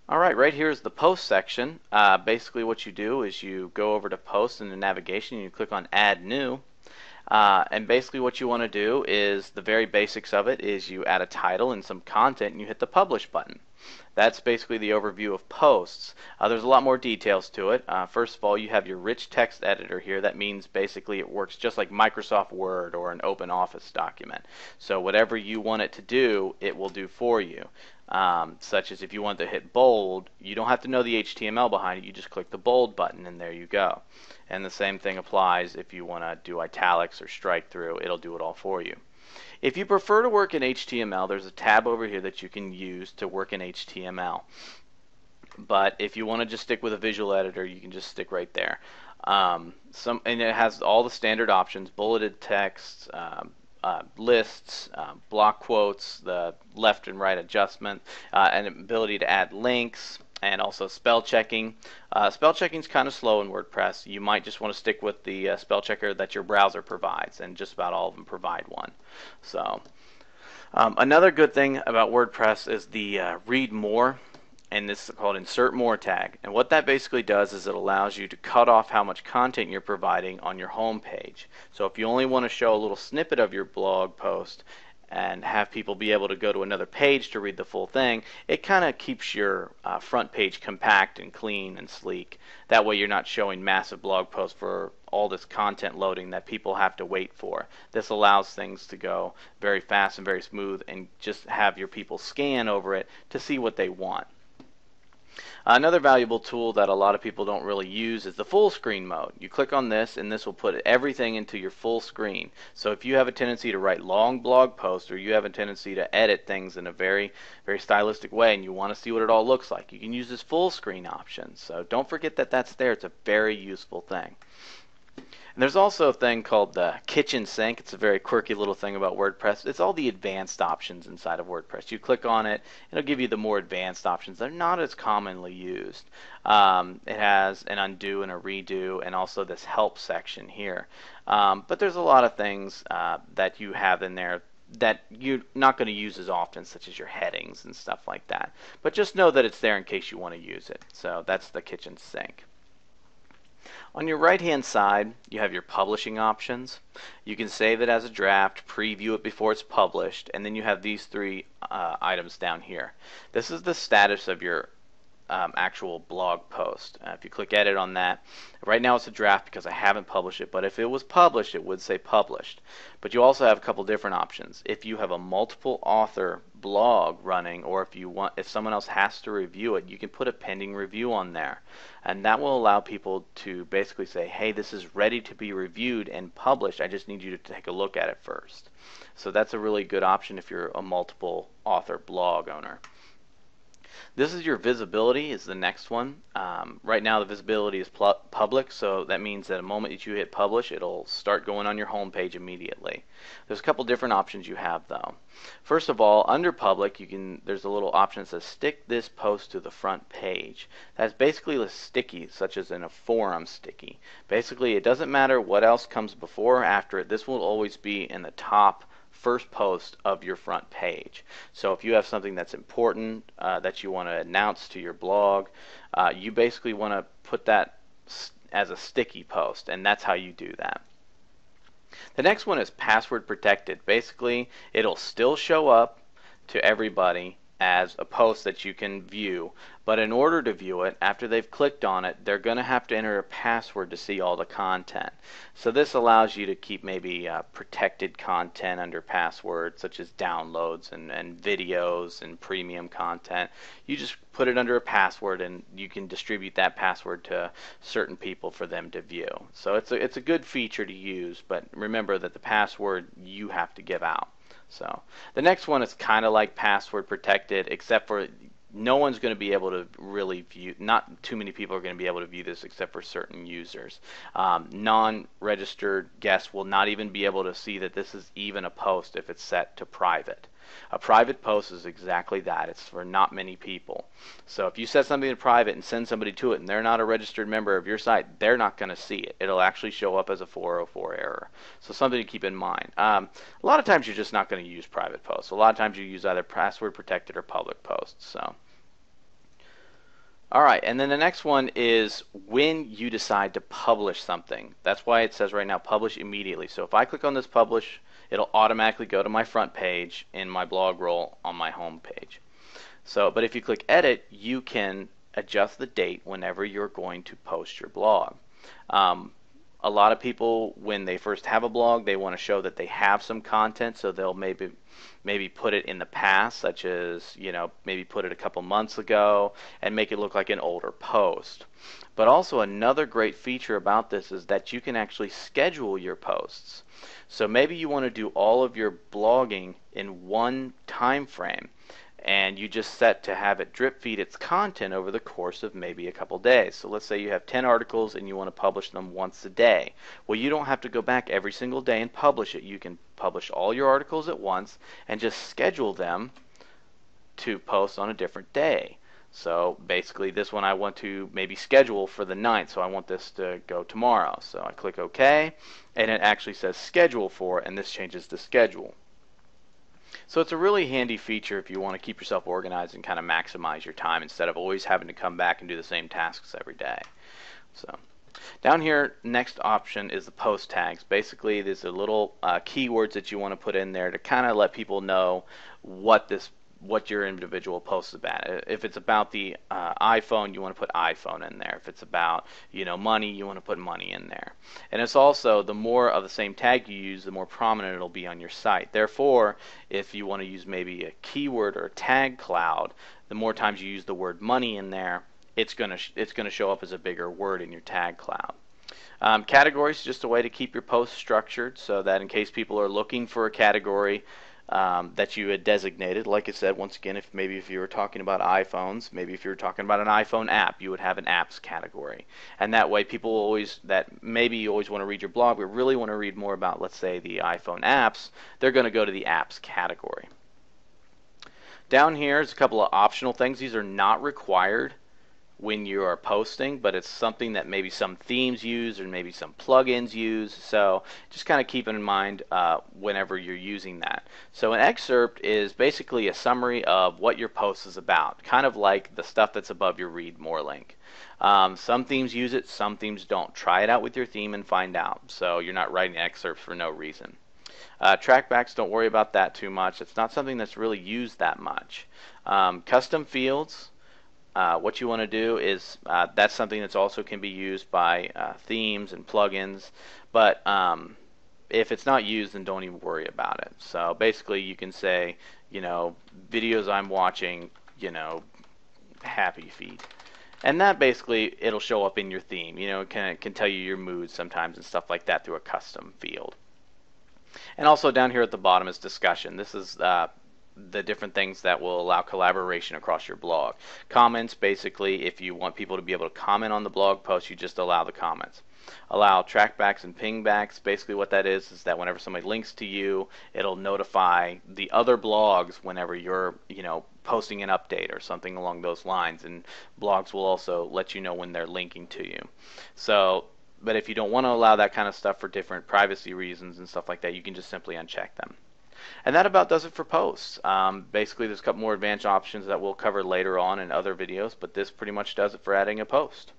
Alright, right here is the post section. Basically what you do is you go over to post in the navigation and you click on add new. And basically what you want to do is the very basics of it is you add a title and some content and you hit the publish button. That's basically the overview of posts. There's a lot more details to it. First of all, you have your rich text editor here. That means basically it works just like Microsoft Word or an open office document. So whatever you want it to do, it will do for you. Such as if you want to hit bold, you don't have to know the HTML behind it. You just click the bold button and there you go. And the same thing applies if you want to do italics or strike through. It'll do it all for you. If you prefer to work in HTML, there's a tab over here that you can use to work in HTML. But if you want to just stick with a visual editor, you can just stick right there. And it has all the standard options: bulleted text, lists, block quotes, the left and right adjustment, and ability to add links, and also spell checking. Spell checking is kind of slow in WordPress. You might just want to stick with the spell checker that your browser provides, and just about all of them provide one. So another good thing about WordPress is the read more, and this is called insert more tag. And what that basically does is it allows you to cut off how much content you're providing on your home page. So if you only want to show a little snippet of your blog post and have people be able to go to another page to read the full thing, it kind of keeps your front page compact and clean and sleek. That way you're not showing massive blog posts for all this content loading that people have to wait for. This allows things to go very fast and very smooth, and just have your people scan over it to see what they want. Another valuable tool that a lot of people don't really use is the full screen mode. You click on this and this will put everything into your full screen. So if you have a tendency to write long blog posts, or you have a tendency to edit things in a very stylistic way and you want to see what it all looks like, you can use this full screen option. So don't forget that that's there. It's a very useful thing. And there's also a thing called the kitchen sink. It's a very quirky little thing about WordPress. It's all the advanced options inside of WordPress. You click on it, it'll give you the more advanced options. They're not as commonly used. It has an undo and a redo, and also this help section here. But there's a lot of things that you have in there that you're not going to use as often, such as your headings and stuff like that. But just know that it's there in case you want to use it. So that's the kitchen sink. On your right hand side, you have your publishing options. You can save it as a draft, preview it before it's published, and then you have these three items down here. This is the status of your actual blog post. If you click edit on that, right now it's a draft because I haven't published it, but if it was published, it would say published. But you also have a couple different options. If you have a multiple author blog running, or if someone else has to review it, you can put a pending review on there, and that will allow people to basically say, hey, this is ready to be reviewed and published, I just need you to take a look at it first. So that's a really good option if you're a multiple author blog owner. This is your visibility, is the next one. Right now the visibility is public, so that means that the moment that you hit publish, it'll start going on your home page immediately. There's a couple different options you have though. First of all, under public, there's a little option that says stick this post to the front page. That's basically a sticky, such as in a forum sticky. Basically, it doesn't matter what else comes before or after it. This will always be in the top first post of your front page. So if you have something that's important that you want to announce to your blog, you basically want to put that as a sticky post, and that's how you do that. The next one is password protected. Basically, it'll still show up to everybody as a post that you can view, but in order to view it, after they've clicked on it, they're going to have to enter a password to see all the content. So this allows you to keep maybe protected content under passwords, such as downloads and videos and premium content. You just put it under a password and you can distribute that password to certain people for them to view. So it's a good feature to use, but remember that the password you have to give out. So the next one is kind of like password protected, except for no one's going to be able to really view, not too many people are going to be able to view this except for certain users. Non-registered guests will not even be able to see that this is even a post if it's set to private. A private post is exactly that. It's for not many people. So if you set something to private and send somebody to it and they're not a registered member of your site, they're not going to see it. It'll actually show up as a 404 error. So something to keep in mind. A lot of times you're just not going to use private posts. A lot of times you use either password protected or public posts. So All right, and then the next one is when you decide to publish something. That's why it says right now publish immediately. So if I click on this publish, it'll automatically go to my front page in my blog roll on my home page. So, but if you click edit, you can adjust the date whenever you're going to post your blog. A lot of people, when they first have a blog, they want to show that they have some content, so they'll maybe put it in the past, such as, maybe put it a couple months ago and make it look like an older post. But also another great feature about this is that you can actually schedule your posts. So maybe you want to do all of your blogging in one time frame, and you just set to have it drip feed its content over the course of maybe a couple days. So let's say you have 10 articles and you want to publish them once a day. Well, you don't have to go back every single day and publish it. You can publish all your articles at once and just schedule them to post on a different day. So basically this one I want to maybe schedule for the 9th, so I want this to go tomorrow. So I click OK, and it actually says schedule for, and this changes the schedule. So it's a really handy feature if you want to keep yourself organized and kind of maximize your time instead of always having to come back and do the same tasks every day. So down here, next option is the post tags. Basically, there's a little keywords that you want to put in there to kind of let people know what your individual post is about. If it's about the iPhone, you want to put iPhone in there. If it's about money, you want to put money in there. And it's also, the more of the same tag you use, the more prominent it'll be on your site. Therefore, if you want to use maybe a keyword or a tag cloud, the more times you use the word money in there, it's going to show up as a bigger word in your tag cloud. Categories is just a way to keep your posts structured so that in case people are looking for a category that you had designated, like I said, once again, if you were talking about iPhones, maybe if you were talking about an iPhone app, you would have an apps category. And that way people maybe you always want to read your blog, but really want to read more about, let's say, the iPhone apps, they're going to go to the apps category. Down here is a couple of optional things. These are not required when you are posting, but it's something that maybe some themes use or maybe some plugins use, so just kind of keep it in mind whenever you're using that. So an excerpt is basically a summary of what your post is about, kind of like the stuff that's above your read more link. Some themes use it, some themes don't. Try it out with your theme and find out, so you're not writing excerpts for no reason. Trackbacks, don't worry about that too much. It's not something that's really used that much. Custom fields, what you want to do is that's something that's also can be used by themes and plugins, but if it's not used, then don't even worry about it. So basically you can say, videos I'm watching, happy feed. And that basically, it'll show up in your theme. It can tell you your mood sometimes and stuff like that through a custom field. And also down here at the bottom is discussion. This is the different things that will allow collaboration across your blog. Comments, basically, if you want people to be able to comment on the blog post, you just allow the comments. Allow trackbacks and pingbacks. Basically what that is that whenever somebody links to you, it'll notify the other blogs whenever you're posting an update or something along those lines, and blogs will also let you know when they're linking to you. So, but if you don't want to allow that kind of stuff for different privacy reasons and stuff like that, you can just simply uncheck them. And that about does it for posts. Basically, there's a couple more advanced options that we'll cover later on in other videos, but this pretty much does it for adding a post.